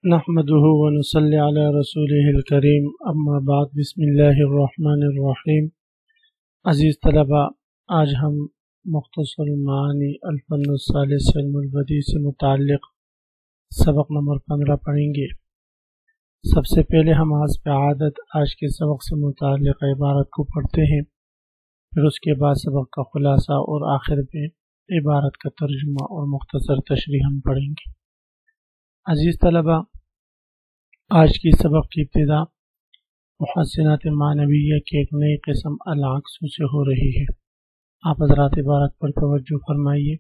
نحمده ونصلي على رسوله الكريم اما بعد بسم اللہ الرحمن الرحیم۔ عزیز طلباء، آج ہم مختصر المعانی الفن الثالث علم البدیع سے متعلق سبق نمبر 15 پڑھیں گے۔ سب سے پہلے ہم حسب عادت آج کے سبق سے متعلق عبارت کو پڑھتے ہیں، پھر اس کے بعد سبق کا خلاصہ اور آخر میں عبارت کا ترجمہ اور مختصر تشریح ہم پڑھیں گے۔ عزیز طلباء، آج کی سبق کی ابتدا محسنات معنویہ کے ایک نئی قسم العکس سے ہو رہی ہے۔ آپ حضرات عبارت پر توجہ فرمائیے۔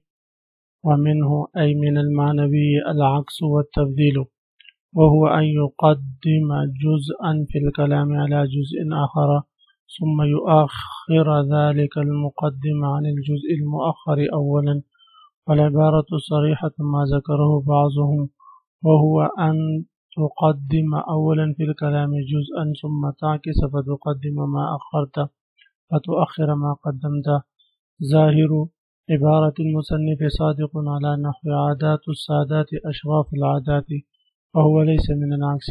وَمِنْهُ أي من المعنوی العکس والتبدیل وهو أن يقدم جزءا في الكلام على جزء آخر ثم يؤخر ذلك المقدم عن الجزء المؤخر أولا، والعبارة صريحة ما ذكره بعضهم وهو أن تقدم أولا في الكلام جزءا ثم تعكس فتقدم ما أخرت فتؤخر ما قدمت۔ ظاهر عبارة المصنف صادق على نحو عادات السادات أشراف العادات، وهو ليس من العكس،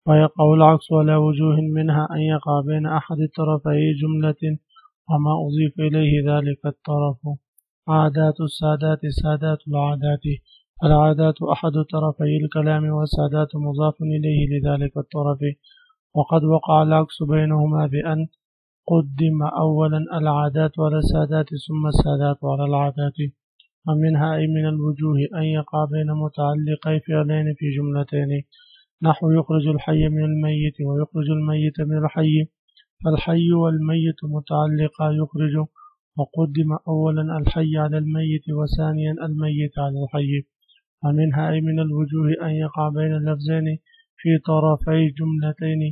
ويقع العكس على وجوه منها أن يقع بين أحد طرفي جملة وما أضيف إليه ذلك الطرف۔ عادات السادات سادات العادات، العادات أحد طرفي الكلام والسادات مضاف إليه لذلك الطرف، وقد وقع العكس بينهما بأن قدم أولا العادات على السادات ثم السادات على العادات، ومنها أي من الوجوه أن يقع بين متعلقي فعلين في جملتين، نحو يخرج الحي من الميت ويخرج الميت من الحي، فالحي والميت متعلقا يخرج، وقدم أولا الحي على الميت وثانيا الميت على الحي، ومنها أي من الوجوه أن يقع بين اللفظين في طرفي جملتين،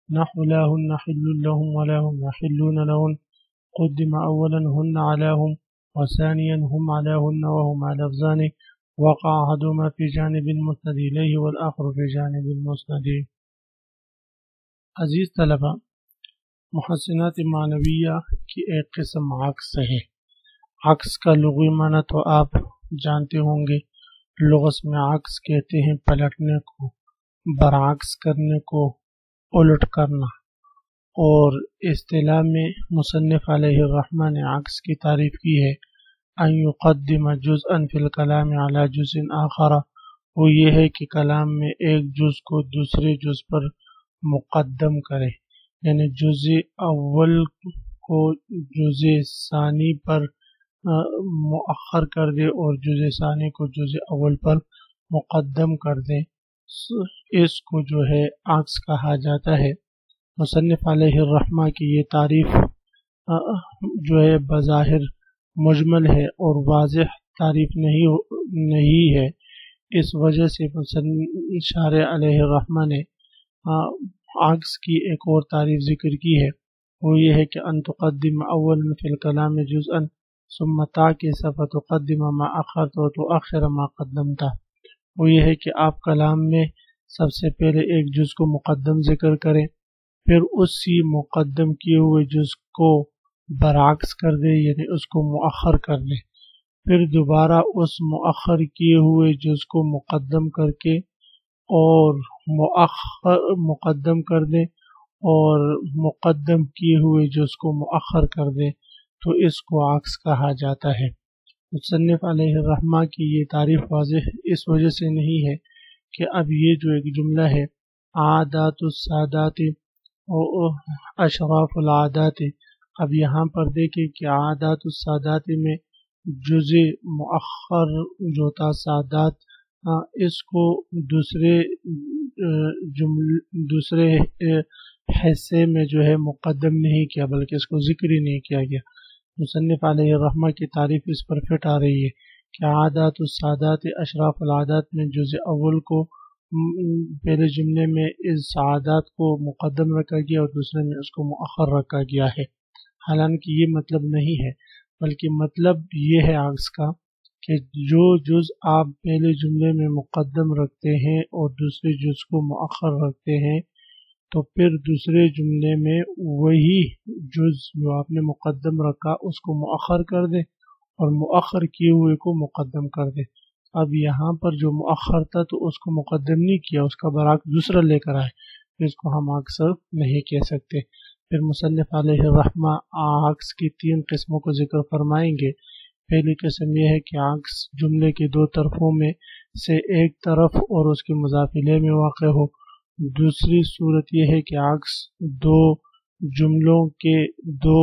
نحو لا هن حل لهم ولا هم يحلون لهن، قدم أولا هن علاهم وثانيا هم علاهن وهما لفظان، وقع أحدهما في جانب المسند إليه والآخر في جانب المسند۔ عزیز طلبہ، محسنات معنویہ کی ایک قسم عکس ہے۔ عکس کا لغوی معنی تو آپ جانتے ہوں گے، لغت میں عکس کہتے ہیں پلٹنے کو، برعکس کرنے کو، الٹ کرنا، اور اصطلاح میں مصنف علیہ الرحمہ نے عکس کی تعریف کی ہے ان یقدم جزءا فی الکلام علی جزء آخر، وہ یہ ہے کہ کلام میں ایک جز کو دوسرے جز پر مقدم کرے، یعنی جز اول کو جز ثانی پر مؤخر کر دے اور جز ثانی کو جز اول پر مقدم کر دے، اس کو جو ہے عکس کہا جاتا ہے۔ مصنف علیہ الرحمہ کی یہ تعریف جو ہے بظاہر مجمل ہے اور واضح تعریف نہیں ہے، اس وجہ سے شارح علیہ الرحمہ نے عکس کی ایک اور تعریف ذکر کی ہے، وہ یہ ہے کہ ان تقدم اول فی الکلام جزءا ثم تعکس فتقدم ما اخرت وتؤخر ما قدمت، وہ یہ ہے کہ آپ کلام میں سب سے پہلے ایک جز کو مقدم ذکر کریں، پھر اسی مقدم کیے ہوئے جز کو برعکس کر دیں، یعنی اس کو مؤخر کر لیں، پھر دوبارہ اس مؤخر کیے ہوئے جز کو مقدم کر کے اور مقدم کر دیں اور مقدم کیے ہوئے جز کو مؤخر کر دیں، تو اس کو عکس کہا جاتا ہے۔ مصنف علیہ الرحمہ کی یہ تعریف واضح اس وجہ سے نہیں ہے کہ اب یہ جو ایک جملہ ہے عادات السادات اشراف العادات، اب یہاں پر دیکھیں کہ عادات السادات میں جز مؤخر جو تھا سادات، اس کو دوسرے حصے میں جو ہے مقدم نہیں کیا، بلکہ اس کو ذکر ہی نہیں کیا گیا۔ مصنف علیہ الرحمہ کی تعریف اس پر فٹ آ رہی ہے کہ عادات السادات اشراف العادات میں جز اول کو پہلے جملے میں اس عادات کو مقدم رکھا گیا اور دوسرے میں اس کو مؤخر رکھا گیا ہے، حالانکہ یہ مطلب نہیں ہے، بلکہ مطلب یہ ہے عکس کا کہ جو جز آپ پہلے جملے میں مقدم رکھتے ہیں اور دوسرے جز کو مؤخر رکھتے ہیں، تو پھر دوسرے جملے میں وہی جز جو آپ نے مقدم رکھا اس کو مؤخر کر دیں اور مؤخر کیے ہوئے کو مقدم کر دیں، اب یہاں پر جو مؤخر تھا تو اس کو مقدم نہیں کیا، اس کا برعکس دوسرا لے کر آئے، اس کو ہم عکس نہیں کہہ سکتے۔ پھر مصنف علیہ الرحمہ عکس کی 3 قسموں کو ذکر فرمائیں گے۔ پہلی قسم یہ ہے کہ عکس جملے کے 2 طرفوں میں سے ایک طرف اور اس کے مضاف الیہ میں واقع ہو۔ دوسری صورت یہ ہے کہ عکس 2 جملوں کے 2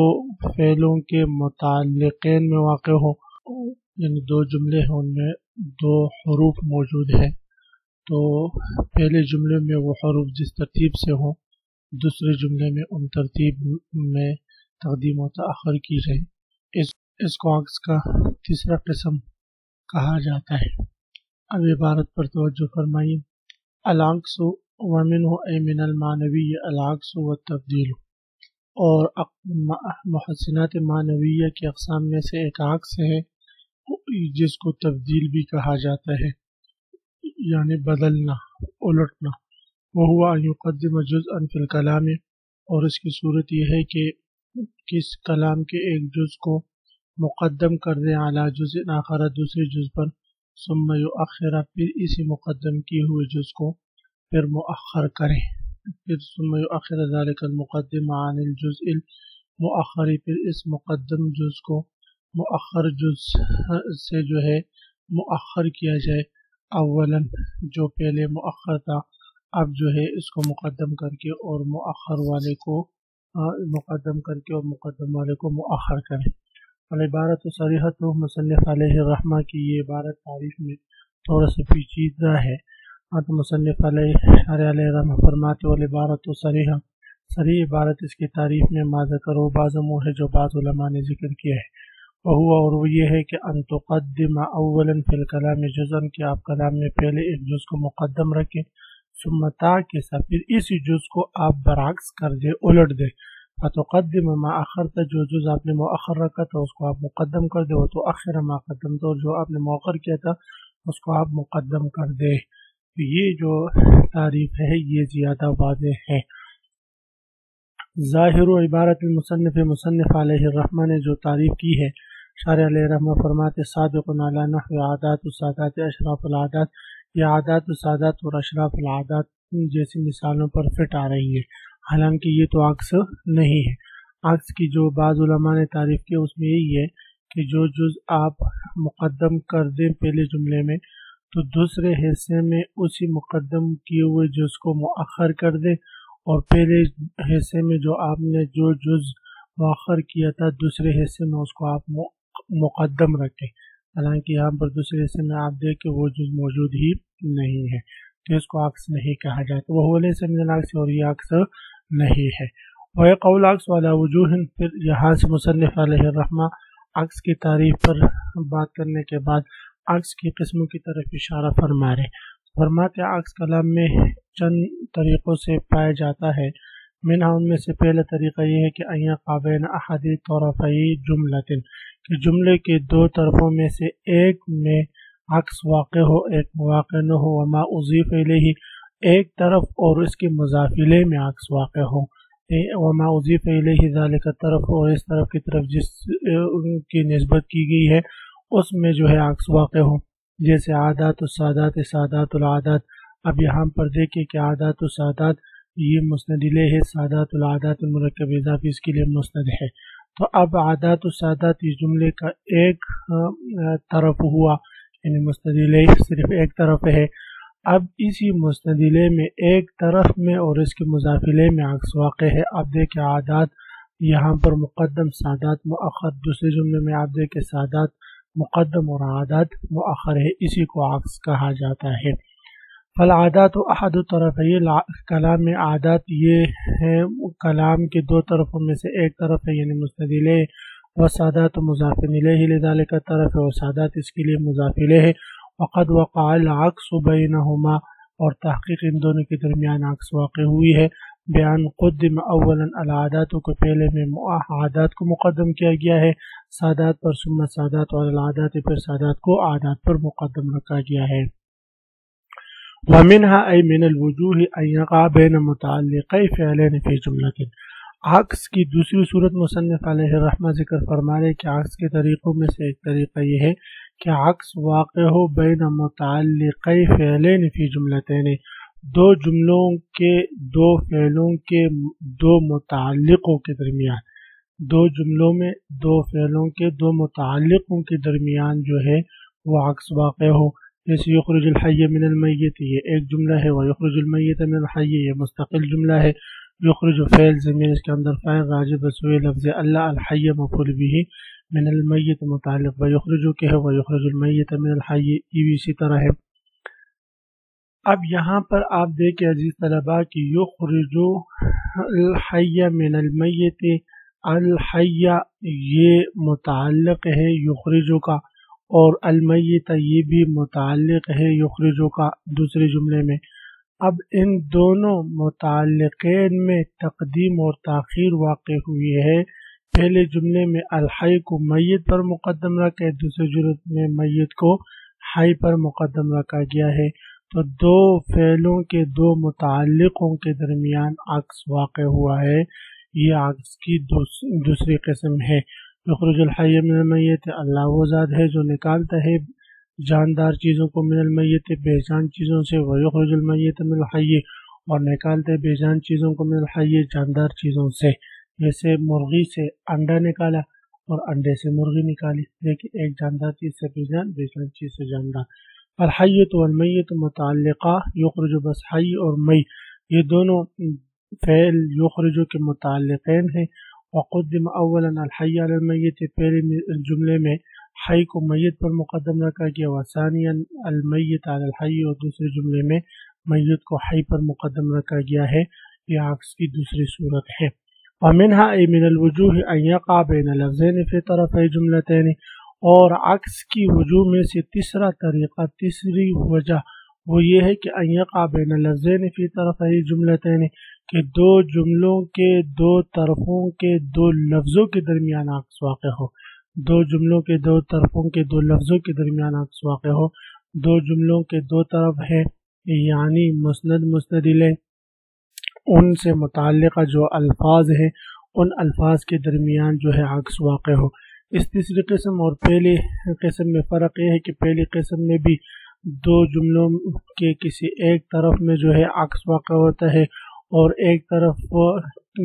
فعلوں کے متعلقین میں واقع ہو، یعنی 2 جملے ہیں، ان میں 2 حروف موجود ہیں، تو پہلے جملے میں وہ حروف جس ترتیب سے ہوں، دوسرے جملے میں ان ترتیب میں تقدیم و تاخر کی جائے، اس کو عکس کا تیسرا قسم کہا جاتا ہے۔ اب عبارت پر توجہ فرمائیے۔ العکس ومنہ ای من المعنوی العکس والتبدیل، اور محسنات معنویہ کی اقسام میں سے ایک عکس ہے جس کو تبدیل بھی کہا جاتا ہے، یعنی بدلنا، الٹنا۔ وہو ان یقدم جزءا فی الکلام، اور اس کی صورت یہ ہے کہ کس کلام کے ایک جز کو مقدم کر دیں علی جزء آخر، دوسرے جز پر، ثم یؤخر، پھر اسی مقدم کیے ہوئے جز کو پھر مؤخر کریں، پھر ثم یؤخر ذلک المقدم عن الجزء المؤخر، پھر اس مقدم جز کو مؤخر جز سے جو ہے مؤخر کیا جائے، اولا جو پہلے مؤخر تھا اب جو ہے اس کو مقدم کر کے اور مؤخر والے کو مقدم کر کے اور مقدم والے کو مؤخر کریں۔ العبارت صریحۃ، مصنف علیہ الرحمہ کی یہ عبارت تعریف میں تھوڑا سا پیچیدہ ہے، تو مصنف علیہ الرحمہ فرماتے والعبارت صریحہ، صریح عبارت اس کی تعریف میں ما ذکر و بعض امور ہے جو بعض علماء نے ذکر کیا ہے، اور وہ یہ ہے کہ ان تقدم اولا فی الکلام جزءا، کہ آپ کلام میں پہلے ایک جز کو مقدم رکھیں، ثم تعکس، پھر اسی جز کو آپ برعکس کر دیں، الٹ دیں، فتقدم ما اخرت، جو جز آپ نے مؤخر رکھا تھا اس کو آپ مقدم کر دیں، وتؤخر ما قدمت، اور جو آپ نے مؤخر کیا تھا اس کو آپ مقدم کر دیں۔ یہ جو تعریف ہے یہ زیادہ واضح ہے۔ ظاہر و عبارت المصنف، مصنف علیہ الرحمہ نے جو تعریف کی ہے، شارح علیہ الرحمہ فرماتے صادق علی نحو عادات السادات اشراف العادات، یہ عادات السادات اور اشراف العادات جیسی مثالوں پر فٹ آ رہی ہے، حالانکہ یہ تو عکس نہیں ہے۔ عکس کی جو بعض علماء نے تعریف کی اس میں یہی ہے کہ جو جز آپ مقدم کر دیں پہلے جملے میں تو دوسرے حصے میں اسی مقدم کیے ہوئے جز کو مؤخر کر دیں، اور پہلے حصے میں جو آپ نے جو جز مؤخر کیا تھا دوسرے حصے میں اس کو آپ مقدم رکھیں، حالانکہ یہاں پر دوسرے حصے میں آپ دیکھیں وہ جز موجود ہی نہیں ہے، تو اس کو عکس نہیں کہا جاتا، وہ لیس من العکس، اور یہ عکس نہیں ہے۔ وہ قول عکس والا وجوہ، پھر یہاں سے مصنف علیہ الرحمہ عکس کی تعریف پر بات کرنے کے بعد عکس کی قسموں کی طرف اشارہ فرما رہے، فرماتے عکس کلام میں چند طریقوں سے پایا جاتا ہے، منہا ان میں سے پہلا طریقہ یہ ہے کہ ان یقع بین احد طرفی جملۃ، کہ جملے کے 2 طرفوں میں سے ایک میں عکس واقع ہو ایک واقع نہ ہو، وما اضیف الیہ، ایک طرف اور اس کے مضاف الیہ میں عکس واقع ہو، وما اضیف الیہ ذالک طرف، اور اس طرف کی طرف جس کی نسبت کی گئی ہے اس میں جو ہے عکس واقع ہو، جیسے عادات السادات سادات العادات۔ اب یہاں پر دیکھیں کہ عادات السادات یہ مسند الیہ ہے، سادات العادات المرکب اضافی اس کے لیے مسند ہے، تو اب عادات السادات اس جملے کا ایک طرف ہوا، یعنی مسند الیہ صرف ایک طرف ہے، اب اسی مسند الیہ میں ایک طرف میں اور اس کے مضاف الیہ میں عکس واقع ہے۔ اب دیکھیں عادات یہاں پر مقدم، سادات مؤخر، دوسرے جملے میں آپ دیکھیں سادات مقدم اور عادات مؤخر ہے، اسی کو عکس کہا جاتا ہے۔ فالعادات احد طرفی، کلام میں عادات یہ ہے کلام کے 2 طرفوں میں سے ایک طرف ہے، یعنی مسند الیہ، وسادات مضاف الیہ لذالک طرف، اور سادات اس کے لیے مضاف الیہ ہے، وقد وقع العکس بینہما، اور تحقیق ان دونوں کے درمیان عکس واقع ہوئی ہے، بیان قدم اولا العادات کو پہلے میں عادات کو مقدم کیا گیا ہے سادات پر، ثم سادات اور العادات پھر سادات کو عادات پر مقدم رکھا گیا ہے۔ ومنها ای من الوجوہ ان یقع بین متعلقی فعلین فی جملۃ، عکس کی دوسری صورت مصنف علیہ الرحمہ ذکر فرما رہے کہ عکس کے طریقوں میں سے ایک طریقہ یہ ہے کہ عکس واقع ہو بین متعلقی فعلین فی جملتین، دو جملوں کے دو فعلوں کے دو متعلقوں کے درمیان، دو جملوں میں دو فعلوں کے دو متعلقوں کے درمیان جو ہے وہ عکس واقع ہو۔ جیسے یخرج الحی من المیت، یہ ایک جملہ ہے، ویخرج المیت من الحی یہ مستقل جملہ ہے۔ یخرج فعل ضمیر اس کے اندر فاعل راجع بسوئے لفظ اللہ، الحی مفعول به، من المیت متعلق ویخرج کے ہے، ویخرج المیت من الحی یہ بھی اسی طرح ہے۔ اب یہاں پر آپ دیکھیں عزیز طلباء کی یخرج الحی من المیت، الحی یہ متعلق ہے یخرجو کا، اور المیت یہ بھی متعلق ہے یخرجو کا دوسرے جملے میں۔ اب ان دونوں متعلقین میں تقدیم اور تاخیر واقع ہوئی ہے۔ پہلے جملے میں الحی کو میت پر مقدم رکھا، دوسرے جملے میں میت کو حی پر مقدم رکھا گیا ہے۔ تو دو فعلوں کے دو متعلقوں کے درمیان عکس واقع ہوا ہے، یہ عکس کی دوسری قسم ہے۔ یخرج الحی من المیت، اللہ وہ ذات ہے جو نکالتا ہے جاندار چیزوں کو من المیت بے جان چیزوں سے، ویخرج المیت من الحی اور نکالتا ہے بے جان چیزوں کو من الحی جاندار چیزوں سے۔ جیسے مرغی سے انڈا نکالا اور انڈے سے مرغی نکالی، لیکن ایک جاندار چیز سے بے جان چیز سے جاندار۔ الحیۃ والمیت متعلقہ، یخرج بس حی اور می یہ دونوں فعل یخرج کے متعلقین ہیں۔ وقدم اولا الحی علی المیت، پہلے جملے میں حی کو میت پر مقدم رکھا گیا، وثانیا المیت علی الحی اور دوسرے جملے میں میت کو حی پر مقدم رکھا گیا ہے، یہ عکس کی دوسری صورت ہے۔ ومنها ای من الوجوہ ان یقع بین لفظین فی طرفی جملتین، اور عکس کی وجوہ میں سے تیسرا طریقہ، تیسری وجہ وہ یہ ہے کہ ان یقع بین لفظین فی طرفی جملتین، کہ دو جملوں کے دو طرفوں کے دو لفظوں کے درمیان عکس واقع ہو، دو جملوں کے دو طرفوں کے دو لفظوں کے درمیان عکس واقع ہو۔ دو جملوں کے دو طرف ہے یعنی مسند مسند الیہ، ان سے متعلقہ جو الفاظ ہیں ان الفاظ کے درمیان جو ہے عکس واقع ہو۔ اس تیسری قسم اور پہلی قسم میں فرق یہ ہے کہ پہلی قسم میں بھی دو جملوں کے کسی ایک طرف میں جو ہے عکس واقع ہوتا ہے، اور ایک طرف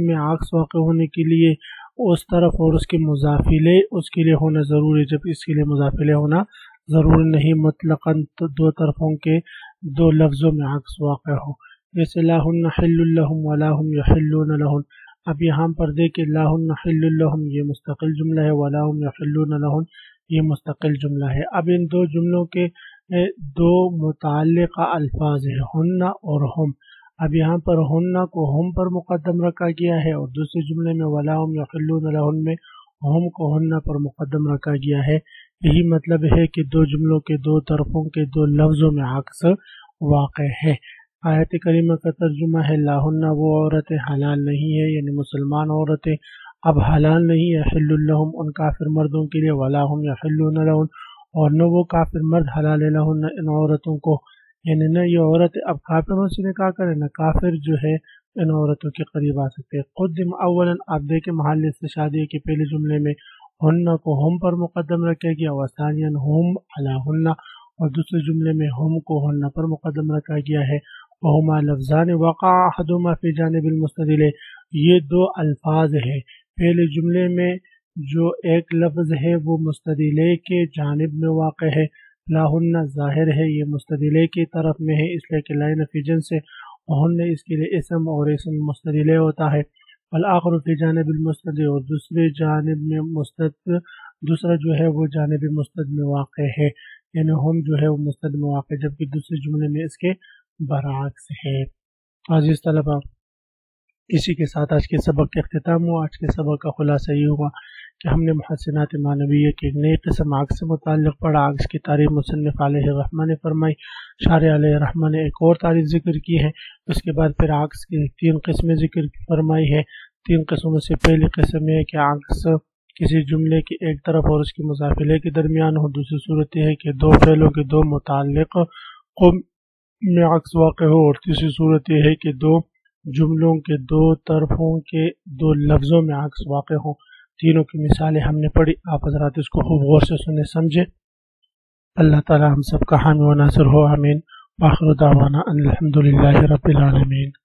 میں عکس واقع ہونے کے لیے اس طرف اور اس کے مضاف الیہ اس کے لیے ہونا ضروری ہے، جب اس کے لیے مضاف الیہ ہونا ضروری نہیں، مطلقاً دو طرفوں کے دو لفظوں میں عکس واقع ہو۔ جیسے لا ہن حل لہم ولا ہم یحلون لہن، اب یہاں پر دیکھیں لا ہن حل لہم یہ مستقل جملہ ہے، ولا ہم یحلون لہن یہ مستقل جملہ ہے۔ اب ان دو جملوں کے دو متعلقہ الفاظ ہیں ہن اور ہم، اب یہاں پر ہن کو ہم پر مقدم رکھا گیا ہے، اور دوسرے جملے میں ولا ہم یحلون لہن میں ہم کو ہن پر مقدم رکھا گیا ہے۔ یہی مطلب ہے کہ دو جملوں کے دو طرفوں کے دو لفظوں میں عکس واقع ہے۔ آیت کریمہ کا ترجمہ ہے لا ہن وہ عورتیں حلال نہیں ہے، یعنی مسلمان عورتیں اب حلال نہیں ہے، حل لہم ان کافر مردوں کے لیے، ولا ہم یحلون لہن اور نہ وہ کافر مرد حلال لہن ان عورتوں کو، یعنی نہ یہ عورت اب کافروں سے نکاح کرے، نہ کافر جو ہے ان عورتوں کے قریب آ سکتے۔ قدم اولا، آپ دیکھیں محل استشہادی کے پہلے جملے میں ہن کو ہم پر مقدم رکھا گیا، وثانیا ہم علی ہن اور دوسرے جملے میں ہم کو ہن پر مقدم رکھا گیا ہے۔ وہما لفظان وقع احدہما فی جانب المسند الیہ، یہ دو الفاظ ہیں، پہلے جملے میں جو ایک لفظ ہے وہ مستند الیہ کے جانب میں واقع ہے، لا ہن ظاہر ہے یہ مستند الیہ کی طرف میں ہے اس لیے کہ لا نفی جنس ہے، ہن اس کے لیے اسم اور اسم مستند الیہ ہوتا ہے، والآخر فی جانب المسند اور دوسرے جانب میں مستند، دوسرا جو ہے وہ جانب مستند میں واقع ہے، یعنی ہم جو ہے وہ مستند میں واقع، جبکہ دوسرے جملے میں اس کے برعکس ہے۔ عزیز طلبہ، اسی کے ساتھ آج کے سبق کے اختتام ہوا۔ آج کے سبق کا خلاصہ یہ ہوا کہ ہم نے محسنات معنویہ کی ایک نئی قسم عکس سے متعلق پڑھا۔ عکس کی تعریف مصنف علیہ الرحمہ نے فرمائی، شارح علیہ الرحمہ نے ایک اور تعریف ذکر کی ہے، اس کے بعد پھر عکس کی تین قسمیں ذکر فرمائی ہے۔ تین قسموں سے پہلی قسم یہ ہے کہ عکس کسی جملے کی ایک طرف اور اس کی مضاف الیہ کے درمیان ہو، دوسری صورت یہ ہے کہ دو فعلوں کے دو متعلق میں عکس واقع ہو، اور تیسری صورت یہ ہے کہ دو جملوں کے دو طرفوں کے دو لفظوں میں عکس واقع ہو۔ تینوں کی مثالیں ہم نے پڑھی، آپ حضرات اس کو خوب غور سے سنے سمجھے۔ اللہ تعالی ہم سب کا حامی و ناصر ہو، آمین۔ وآخر دعوانا ان الحمد للہ رب العالمین۔